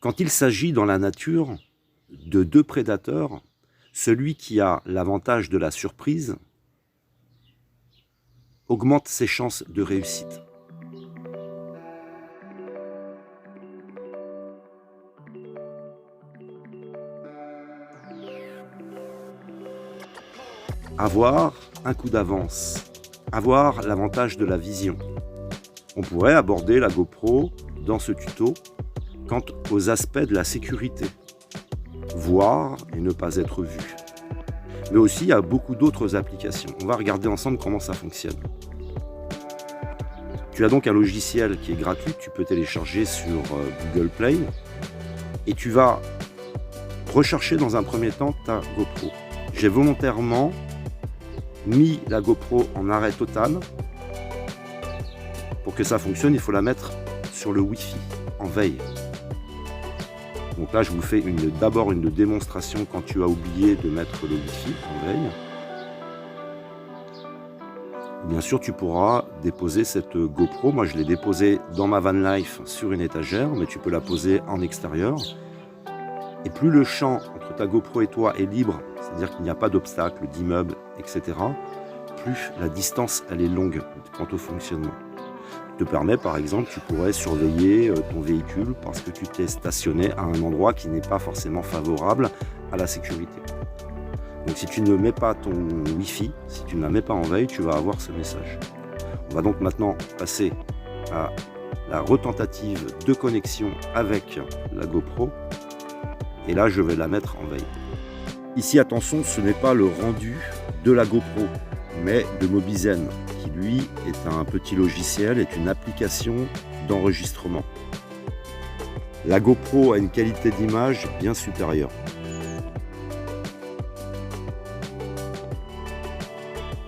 Quand il s'agit dans la nature de deux prédateurs, celui qui a l'avantage de la surprise augmente ses chances de réussite. Avoir un coup d'avance, avoir l'avantage de la vision. On pourrait aborder la GoPro dans ce tuto quant aux aspects de la sécurité. Voir et ne pas être vu. Mais aussi, il y a beaucoup d'autres applications. On va regarder ensemble comment ça fonctionne. Tu as donc un logiciel qui est gratuit, tu peux télécharger sur Google Play. Et tu vas rechercher dans un premier temps ta GoPro. J'ai volontairement mis la GoPro en arrêt total. Pour que ça fonctionne, il faut la mettre sur le Wi-Fi, en veille. Donc là, je vous fais d'abord une démonstration quand tu as oublié de mettre le Wi-Fi en veille. Bien sûr, tu pourras déposer cette GoPro. Moi, je l'ai déposée dans ma van life sur une étagère, mais tu peux la poser en extérieur. Et plus le champ entre ta GoPro et toi est libre, c'est-à-dire qu'il n'y a pas d'obstacles, d'immeubles, etc., plus la distance elle est longue quant au fonctionnement. Te permet par exemple, tu pourrais surveiller ton véhicule parce que tu t'es stationné à un endroit qui n'est pas forcément favorable à la sécurité. Donc si tu ne mets pas ton Wi-Fi, si tu ne la mets pas en veille, tu vas avoir ce message. On va donc maintenant passer à la retentative de connexion avec la GoPro. Et là, je vais la mettre en veille. Ici, attention, ce n'est pas le rendu de la GoPro, mais de Mobizen, qui lui est un petit logiciel, est une application d'enregistrement. La GoPro a une qualité d'image bien supérieure.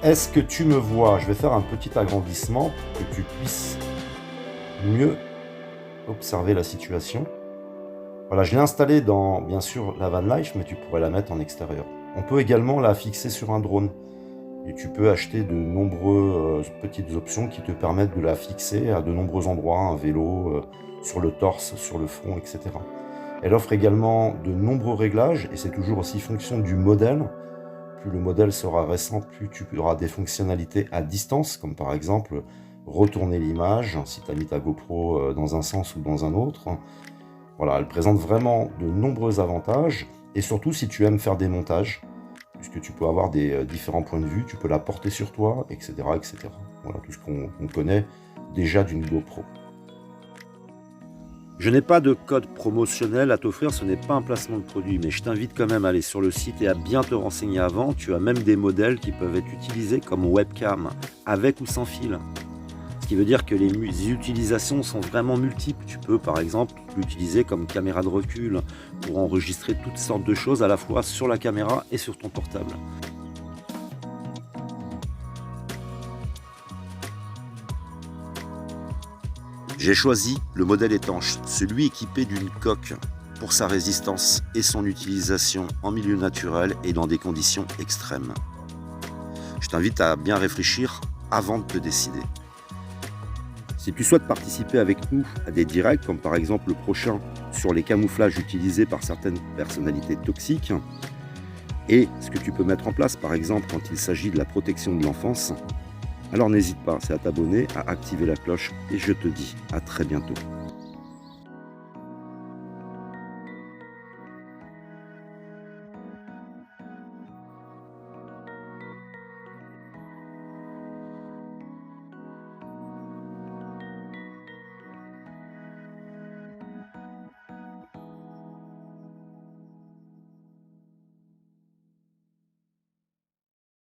Est-ce que tu me vois? Je vais faire un petit agrandissement pour que tu puisses mieux observer la situation. Voilà, je l'ai installée dans, bien sûr, la van life, mais tu pourrais la mettre en extérieur. On peut également la fixer sur un drone. Et tu peux acheter de nombreuses petites options qui te permettent de la fixer à de nombreux endroits, un vélo, sur le torse, sur le front, etc. Elle offre également de nombreux réglages, et c'est toujours aussi fonction du modèle. Plus le modèle sera récent, plus tu auras des fonctionnalités à distance, comme par exemple retourner l'image, si tu as mis ta GoPro dans un sens ou dans un autre. Voilà, elle présente vraiment de nombreux avantages, et surtout si tu aimes faire des montages, puisque tu peux avoir des différents points de vue, tu peux la porter sur toi, etc. etc. Voilà tout ce qu'on connaît déjà d'une GoPro. Je n'ai pas de code promotionnel à t'offrir, ce n'est pas un placement de produit, mais je t'invite quand même à aller sur le site et à bien te renseigner avant. Tu as même des modèles qui peuvent être utilisés comme webcam, avec ou sans fil. Ce qui veut dire que les utilisations sont vraiment multiples. Tu peux par exemple l'utiliser comme caméra de recul pour enregistrer toutes sortes de choses à la fois sur la caméra et sur ton portable. J'ai choisi le modèle étanche, celui équipé d'une coque pour sa résistance et son utilisation en milieu naturel et dans des conditions extrêmes. Je t'invite à bien réfléchir avant de te décider. Si tu souhaites participer avec nous à des directs, comme par exemple le prochain sur les camouflages utilisés par certaines personnalités toxiques, et ce que tu peux mettre en place par exemple quand il s'agit de la protection de l'enfance, alors n'hésite pas, c'est à t'abonner, à activer la cloche, et je te dis à très bientôt.